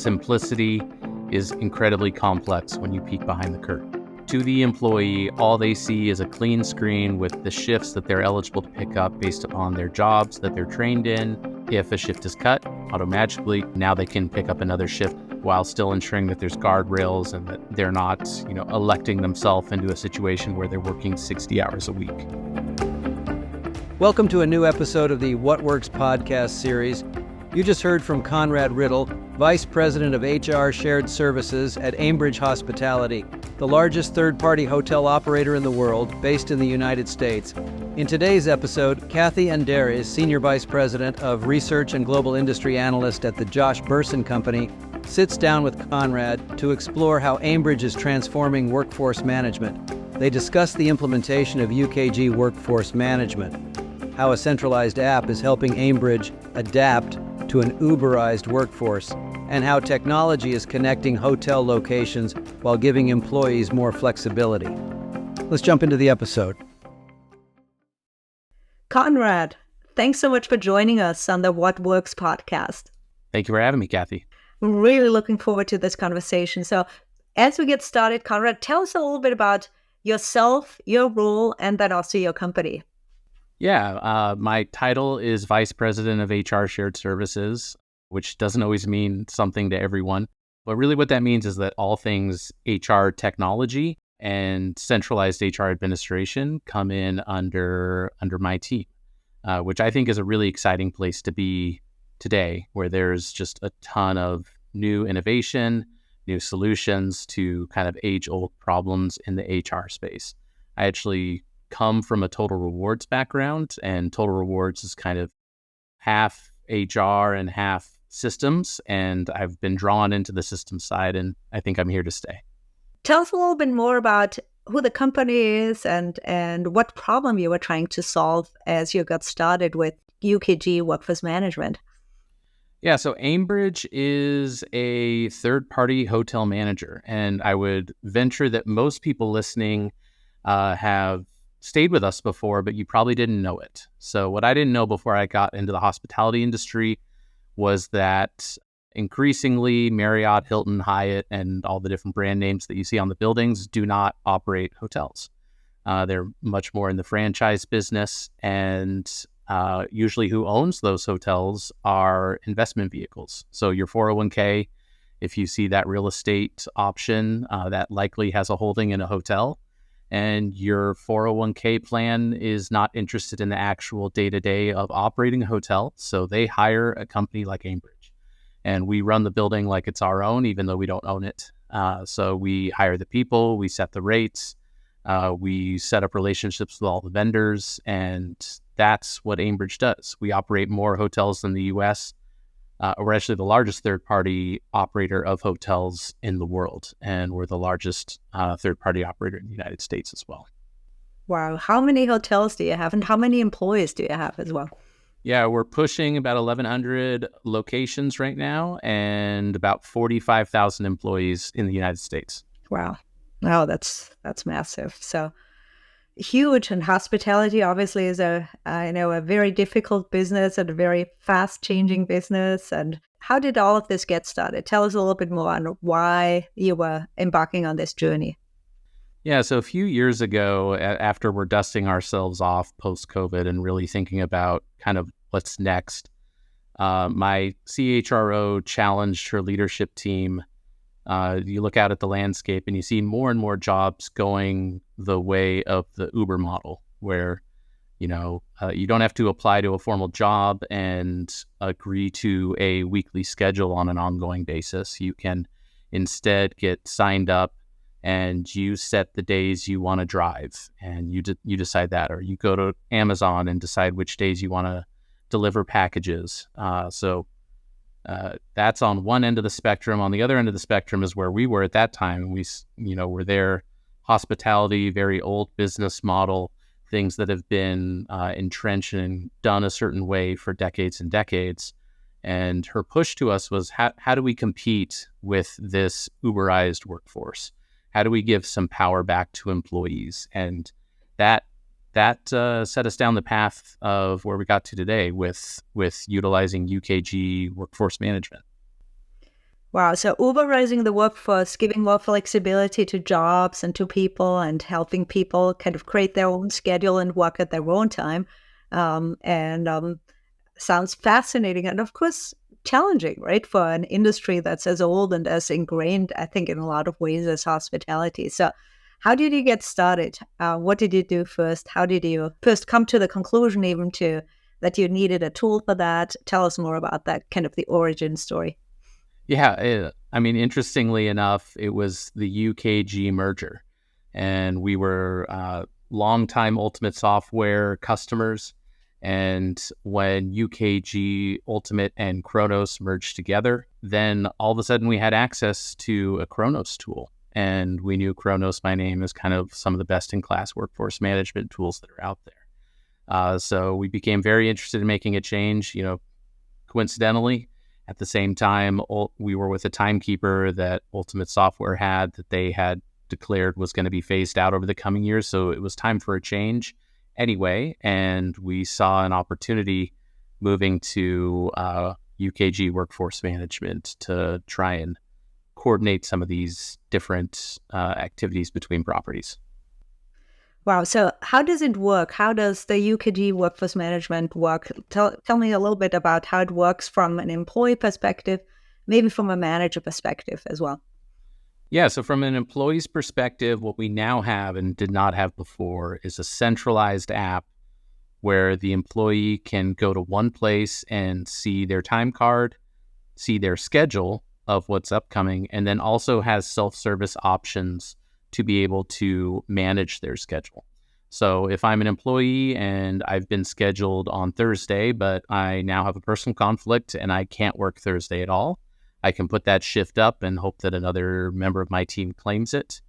simplicity is incredibly complex when you peek behind the curtain. To the employee, all they see is a clean screen with the shifts that they're eligible to pick up based upon their jobs that they're trained in. If a shift is cut, automatically, now they can pick up another shift while still ensuring that there's guardrails and that they're not, electing themselves into a situation where they're working 60 hours a week. Welcome to a new episode of the What Works podcast series. You just heard from Conrad Riddle, Vice President of HR Shared Services at Aimbridge Hospitality, the largest third-party hotel operator in the world, based in the United States. In today's episode, Kathy Anderes, Senior Vice President of Research and Global Industry Analyst at the Josh Bersin Company, sits down with Conrad to explore how Aimbridge is transforming workforce management. They discuss the implementation of UKG Workforce Management, how a centralized app is helping Aimbridge adapt to an Uberized workforce, and how technology is connecting hotel locations while giving employees more flexibility. Let's jump into the episode. Conrad, thanks so much for joining us on the What Works podcast. Thank you for having me, Kathy. I'm really looking forward to this conversation. So as we get started, Conrad, tell us a little bit about yourself, your role, and then also your company. Yeah, my title is Vice President of HR Shared Services, which doesn't always mean something to everyone. But really what that means is that all things HR technology and centralized HR administration come in under my team, which I think is a really exciting place to be today, where there's just a ton of new innovation, new solutions to kind of age-old problems in the HR space. I actually come from a total rewards background, and total rewards is kind of half HR and half systems, and I've been drawn into the system side, and I think I'm here to stay. Tell us a little bit more about who the company is and what problem you were trying to solve as you got started with UKG Workforce Management. Yeah, so Aimbridge is a third-party hotel manager, and I would venture that most people listening have stayed with us before, but you probably didn't know it. So what I didn't know before I got into the hospitality industry was that increasingly Marriott, Hilton, Hyatt, and all the different brand names that you see on the buildings do not operate hotels. They're much more in the franchise business, and usually who owns those hotels are investment vehicles. So your 401k, if you see that real estate option, that likely has a holding in a hotel. And your 401k plan is not interested in the actual day-to-day of operating a hotel. So they hire a company like Aimbridge. And we run the building like it's our own, even though we don't own it. So we hire the people, we set the rates, we set up relationships with all the vendors, and that's what Aimbridge does. We operate more hotels than the U.S. We're actually the largest third-party operator of hotels in the world, and we're the largest third-party operator in the United States as well. Wow. How many hotels do you have, and how many employees do you have as well? Yeah, we're pushing about 1,100 locations right now and about 45,000 employees in the United States. Wow. Oh, that's massive. So huge. And hospitality obviously is a very difficult business and a very fast changing business. And how did all of this get started? Tell us a little bit more on why you were embarking on this journey. Yeah, so a few years ago, after we're dusting ourselves off post-COVID and really thinking about kind of what's next, my CHRO challenged her leadership team. You look out at the landscape and you see more and more jobs going the way of the Uber model, where you don't have to apply to a formal job and agree to a weekly schedule on an ongoing basis. You can instead get signed up and you set the days you want to drive, and you decide that, or you go to Amazon and decide which days you want to deliver packages. So that's on one end of the spectrum. On the other end of the spectrum is where we were at that time. We, were there, hospitality, very old business model, things that have been entrenched and done a certain way for decades and decades. And her push to us was, how do we compete with this Uberized workforce? How do we give some power back to employees? And that set us down the path of where we got to today with utilizing UKG Workforce Management. Wow. So Uberizing the workforce, giving more flexibility to jobs and to people and helping people kind of create their own schedule and work at their own time. And sounds fascinating. And of course, challenging, right? For an industry that's as old and as ingrained, I think, in a lot of ways as hospitality. So how did you get started? What did you do first? How did you first come to the conclusion even to that you needed a tool for that? Tell us more about that, kind of the origin story. Yeah, interestingly enough, it was the UKG merger, and we were longtime Ultimate Software customers. And when UKG Ultimate and Kronos merged together, then all of a sudden we had access to a Kronos tool. And we knew Kronos by name as kind of some of the best-in-class workforce management tools that are out there. So we became very interested in making a change. Coincidentally, at the same time, we were with a timekeeper that Ultimate Software had that they had declared was going to be phased out over the coming years. So it was time for a change anyway. And we saw an opportunity moving to UKG Workforce Management to try and coordinate some of these different activities between properties. Wow. So how does it work? How does the UKG Workforce Management work? Tell me a little bit about how it works from an employee perspective, maybe from a manager perspective as well. Yeah, so from an employee's perspective, what we now have and did not have before is a centralized app where the employee can go to one place and see their time card, see their schedule of what's upcoming, and then also has self-service options to be able to manage their schedule. So if I'm an employee and I've been scheduled on Thursday, but I now have a personal conflict and I can't work Thursday at all, I can put that shift up and hope that another member of my team claims it.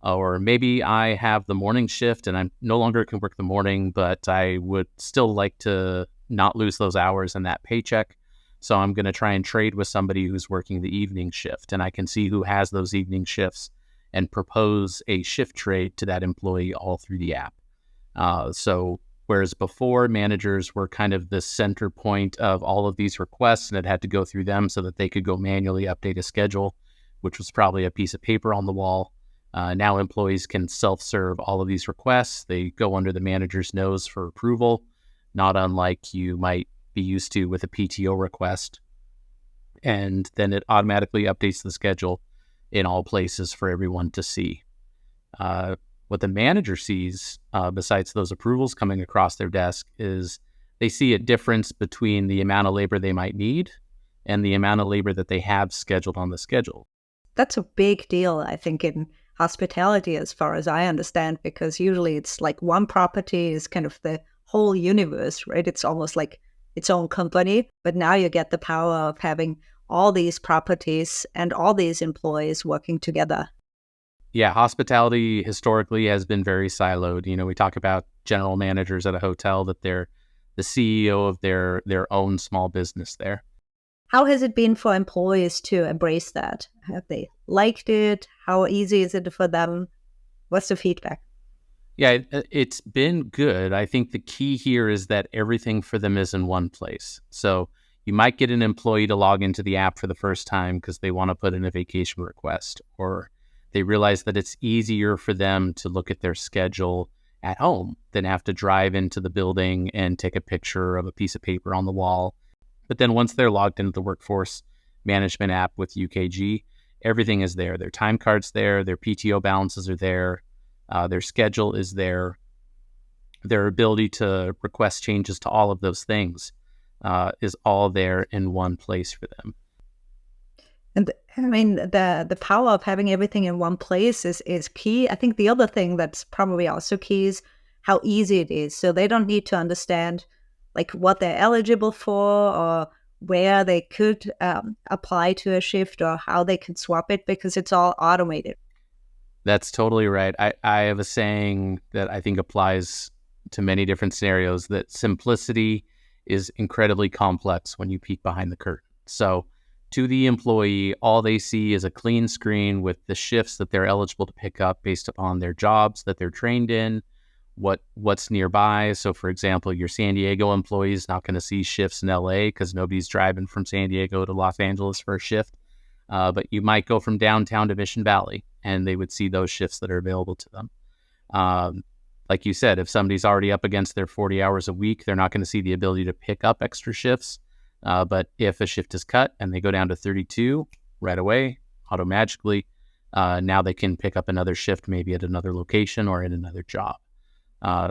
Or maybe I have the morning shift and I no longer can work the morning, but I would still like to not lose those hours and that paycheck. So I'm going to try and trade with somebody who's working the evening shift, and I can see who has those evening shifts and propose a shift trade to that employee all through the app. So whereas before, managers were kind of the center point of all of these requests, and it had to go through them so that they could go manually update a schedule, which was probably a piece of paper on the wall. Now employees can self-serve all of these requests. They go under the manager's nose for approval, not unlike you might be used to with a PTO request. And then it automatically updates the schedule in all places for everyone to see. What the manager sees, besides those approvals coming across their desk, is they see a difference between the amount of labor they might need and the amount of labor that they have scheduled on the schedule. That's a big deal, I think, in hospitality, as far as I understand, because usually it's like one property is kind of the whole universe, right? It's almost like its own company, but now you get the power of having all these properties and all these employees working together. Yeah, hospitality historically has been very siloed. We talk about general managers at a hotel that they're the CEO of their own small business there. How has it been for employees to embrace that? Have they liked it? How easy is it for them? What's the feedback? Yeah, it's been good. I think the key here is that everything for them is in one place. So you might get an employee to log into the app for the first time because they want to put in a vacation request, or they realize that it's easier for them to look at their schedule at home than have to drive into the building and take a picture of a piece of paper on the wall. But then once they're logged into the workforce management app with UKG, everything is there. Their time card's there, their PTO balances are there, their schedule is there. Their ability to request changes to all of those things is all there in one place for them. And I mean, the power of having everything in one place is key. I think the other thing that's probably also key is how easy it is. So they don't need to understand like what they're eligible for or where they could apply to a shift or how they could swap it because it's all automated. That's totally right. I have a saying that I think applies to many different scenarios, that simplicity is incredibly complex when you peek behind the curtain. So to the employee, all they see is a clean screen with the shifts that they're eligible to pick up based upon their jobs that they're trained in, what's nearby. So for example, your San Diego employee is not going to see shifts in LA because nobody's driving from San Diego to Los Angeles for a shift. but you might go from downtown to Mission Valley, and they would see those shifts that are available to them. Like you said, if somebody's already up against their 40 hours a week, they're not going to see the ability to pick up extra shifts. But if a shift is cut and they go down to 32 right away, automatically, now they can pick up another shift, maybe at another location or in another job.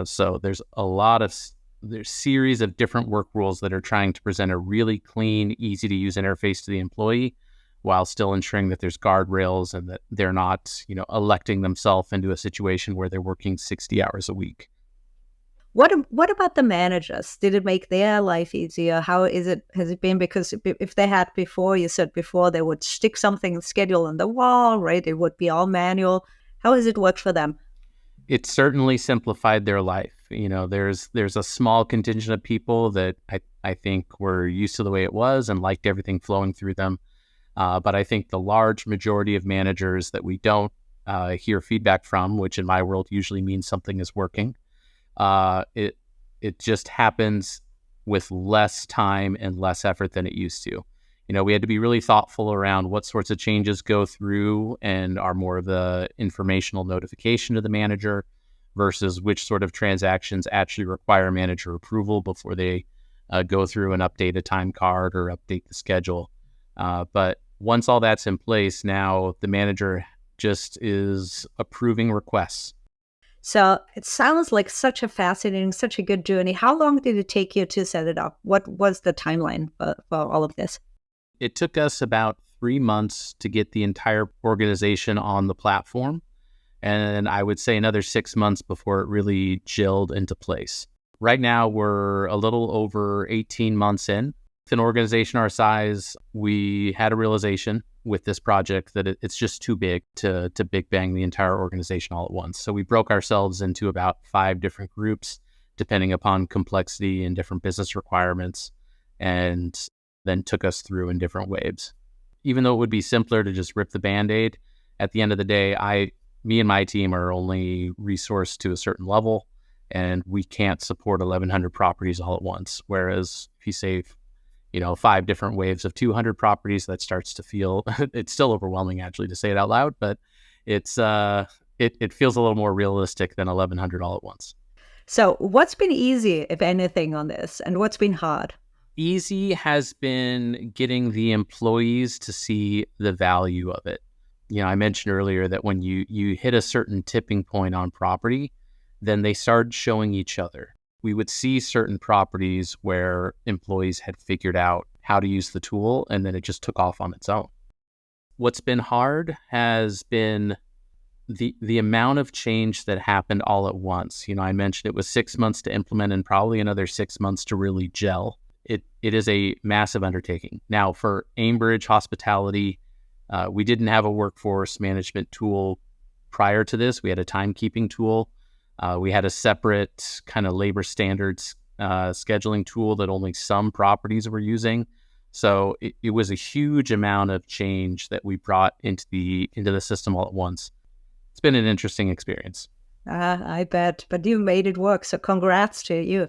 So there's there's series of different work rules that are trying to present a really clean, easy to use interface to the employee, while still ensuring that there's guardrails and that they're not, electing themselves into a situation where they're working 60 hours a week. What about the managers? Did it make their life easier? Has it been? Because if they had before, you said before, they would stick something schedule on the wall, right? It would be all manual. How has it worked for them? It certainly simplified their life. There's a small contingent of people that I think were used to the way it was and liked everything flowing through them. But I think the large majority of managers that we don't hear feedback from, which in my world usually means something is working, it just happens with less time and less effort than it used to. We had to be really thoughtful around what sorts of changes go through and are more of the informational notification to the manager versus which sort of transactions actually require manager approval before they go through and update a time card or update the schedule. But once all that's in place, now the manager just is approving requests. So it sounds like such a fascinating, such a good journey. How long did it take you to set it up? What was the timeline for all of this? It took us about 3 months to get the entire organization on the platform. And I would say another 6 months before it really gelled into place. Right now, we're a little over 18 months in. With an organization our size, we had a realization with this project that it's just too big to big bang the entire organization all at once. So we broke ourselves into about 5 different groups, depending upon complexity and different business requirements, and then took us through in different waves. Even though it would be simpler to just rip the Band-Aid, at the end of the day, me and my team are only resourced to a certain level, and we can't support 1,100 properties all at once. Whereas if you say, 5 different waves of 200 properties, that starts to feel, it's still overwhelming actually to say it out loud, but it feels a little more realistic than 1,100 all at once. So what's been easy, if anything, on this, and what's been hard? Easy has been getting the employees to see the value of it. I mentioned earlier that when you hit a certain tipping point on property, then they started showing each other. We would see certain properties where employees had figured out how to use the tool, and then it just took off on its own. What's been hard has been the amount of change that happened all at once. I mentioned it was 6 months to implement and probably another 6 months to really gel. It is a massive undertaking. Now, for Aimbridge Hospitality, we didn't have a workforce management tool prior to this. We had a timekeeping tool. We had a separate kind of labor standards scheduling tool that only some properties were using. So it was a huge amount of change that we brought into the system all at once. It's been an interesting experience. I bet, but you made it work. So congrats to you.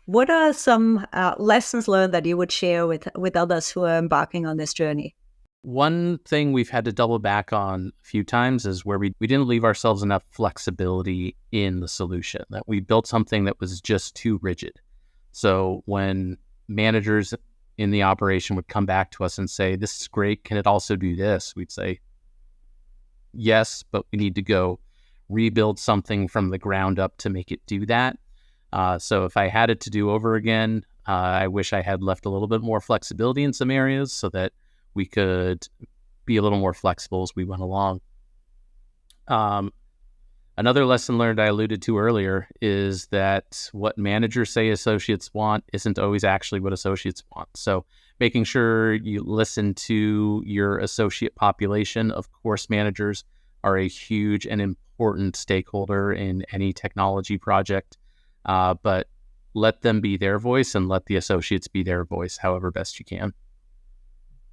What are some lessons learned that you would share with others who are embarking on this journey? One thing we've had to double back on a few times is where we didn't leave ourselves enough flexibility in the solution, that we built something that was just too rigid. So when managers in the operation would come back to us and say, "This is great, can it also do this?" We'd say, "Yes, but we need to go rebuild something from the ground up to make it do that." So if I had it to do over again, I wish I had left a little bit more flexibility in some areas so that we could be a little more flexible as we went along. Another lesson learned I alluded to earlier is that what managers say associates want isn't always actually what associates want. So making sure you listen to your associate population. Of course, managers are a huge and important stakeholder in any technology project, but let them be their voice and let the associates be their voice, however best you can.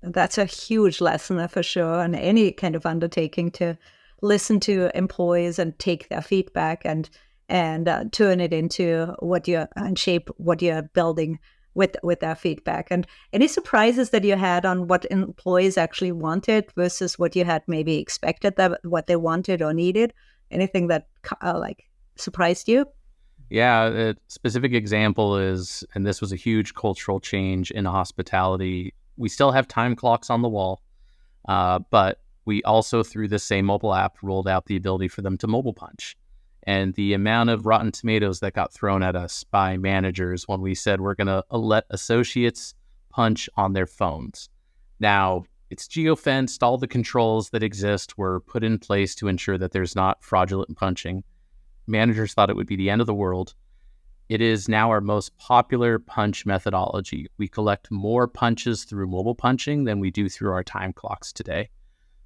That's a huge lesson for sure, and any kind of undertaking to listen to employees and take their feedback and turn it into and shape what you're building with that feedback. And any surprises that you had on what employees actually wanted versus what you had maybe expected, that what they wanted or needed? Anything that like surprised you? Yeah, a specific example is, and this was a huge cultural change in hospitality. We still have time clocks on the wall, but we also, through the same mobile app, rolled out the ability for them to mobile punch. And the amount of rotten tomatoes that got thrown at us by managers when we said we're going to let associates punch on their phones. Now, it's geofenced. All the controls that exist were put in place to ensure that there's not fraudulent punching. Managers thought it would be the end of the world. It is now our most popular punch methodology. We collect more punches through mobile punching than we do through our time clocks today.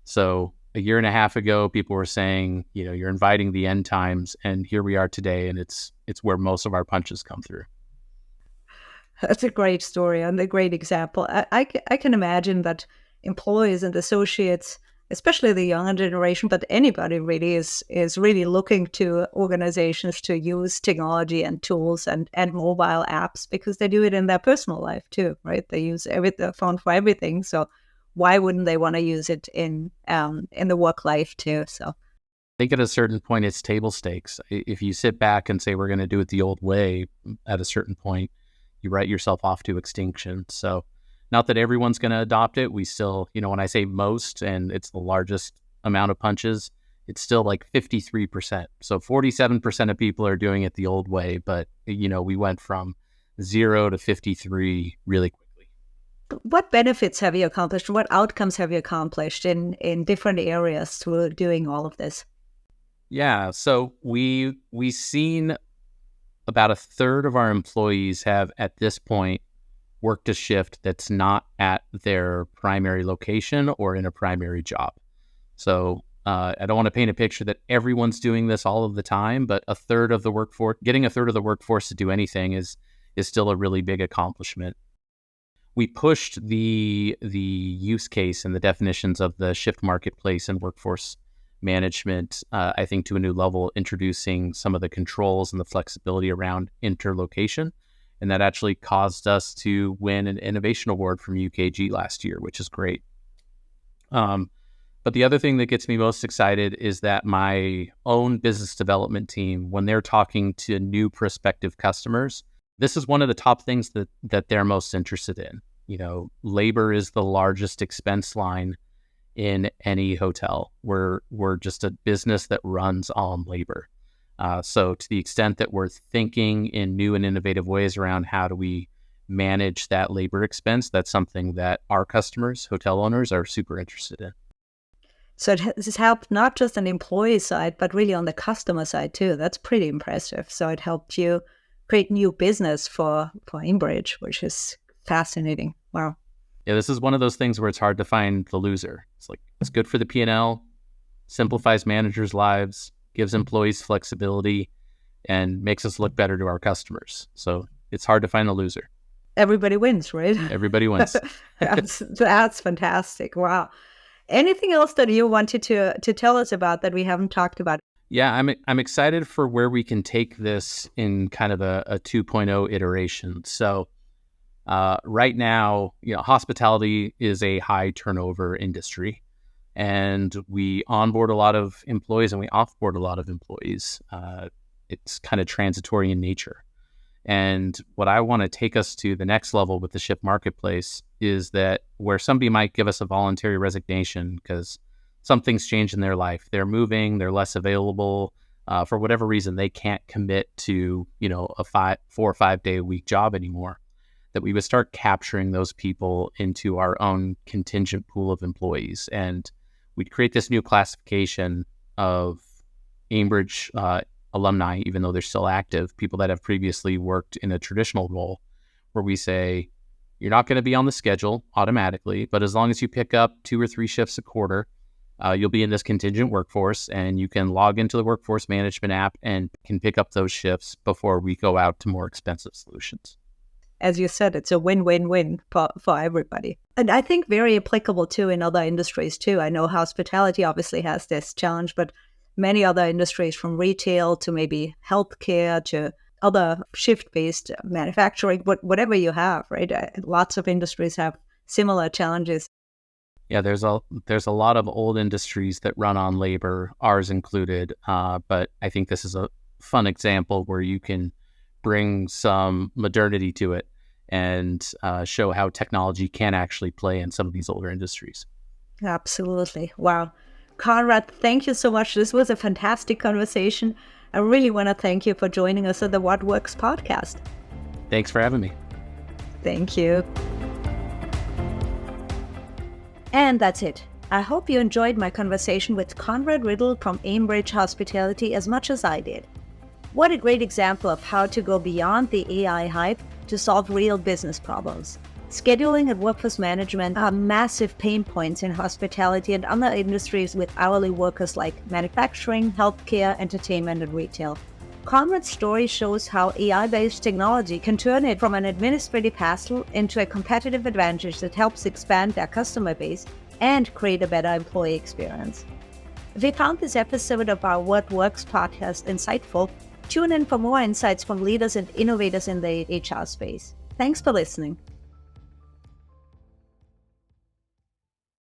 So a year and a half ago, people were saying, you're inviting the end times, and here we are today, and it's where most of our punches come through. That's a great story and a great example. I can imagine that employees and associates, especially the younger generation, but anybody really is really looking to organizations to use technology and tools and mobile apps, because they do it in their personal life too, right? They use the phone for everything. So why wouldn't they want to use it in the work life too? So I think at a certain point, it's table stakes. If you sit back and say, we're going to do it the old way, at a certain point, you write yourself off to extinction. So not that everyone's going to adopt it. We still, when I say most, and it's the largest amount of punches, it's still like 53%. So 47% of people are doing it the old way. But, we went from 0 to 53 really quickly. What benefits have you accomplished? What outcomes have you accomplished in different areas through doing all of this? Yeah, so we've seen about a third of our employees have, at this point, worked a shift that's not at their primary location or in a primary job. So I don't want to paint a picture that everyone's doing this all of the time, but getting a third of the workforce to do anything is still a really big accomplishment. We pushed the use case and the definitions of the shift marketplace and workforce management, I think, to a new level, introducing some of the controls and the flexibility around interlocation. And that actually caused us to win an innovation award from UKG last year, which is great. But the other thing that gets me most excited is that my own business development team, when they're talking to new prospective customers, this is one of the top things that they're most interested in. Labor is the largest expense line in any hotel. We're just a business that runs on labor. So to the extent that we're thinking in new and innovative ways around how do we manage that labor expense, that's something that our customers, hotel owners, are super interested in. So it has helped not just on the employee side, but really on the customer side too. That's pretty impressive. So it helped you create new business for Aimbridge, which is fascinating. Wow. Yeah, this is one of those things where it's hard to find the loser. It's good for the P&L, simplifies managers' lives, gives employees flexibility, and makes us look better to our customers. So it's hard to find the loser. Everybody wins, right? Everybody wins. That's fantastic. Wow. Anything else that you wanted to tell us about that we haven't talked about? Yeah, I'm excited for where we can take this in kind of a 2.0 iteration. So right now, hospitality is a high turnover industry, and we onboard a lot of employees and we offboard a lot of employees. It's kind of transitory in nature. And what I want to take us to the next level with the shift marketplace is that where somebody might give us a voluntary resignation because something's changed in their life, they're moving, they're less available, for whatever reason, they can't commit to, a 4 or 5 day a week job anymore, that we would start capturing those people into our own contingent pool of employees. And we'd create this new classification of Aimbridge alumni, even though they're still active, people that have previously worked in a traditional role, where we say, you're not going to be on the schedule automatically, but as long as you pick up 2 or 3 shifts a quarter, you'll be in this contingent workforce, and you can log into the workforce management app and can pick up those shifts before we go out to more expensive solutions. As you said, it's a win-win-win for everybody. And I think very applicable too in other industries too. I know hospitality obviously has this challenge, but many other industries, from retail to maybe healthcare to other shift-based manufacturing, whatever you have, right? Lots of industries have similar challenges. Yeah, there's a lot of old industries that run on labor, ours included. But I think this is a fun example where you can bring some modernity to it and show how technology can actually play in some of these older industries. Absolutely. Wow. Conrad, thank you so much. This was a fantastic conversation. I really want to thank you for joining us at the What Works podcast. Thanks for having me. Thank you. And that's it. I hope you enjoyed my conversation with Conrad Riddle from Aimbridge Hospitality as much as I did. What a great example of how to go beyond the AI hype to solve real business problems. Scheduling and workforce management are massive pain points in hospitality and other industries with hourly workers like manufacturing, healthcare, entertainment, and retail. Conrad's story shows how AI-based technology can turn it from an administrative hassle into a competitive advantage that helps expand their customer base and create a better employee experience. If you found this episode of our What Works podcast insightful, tune in for more insights from leaders and innovators in the HR space. Thanks for listening.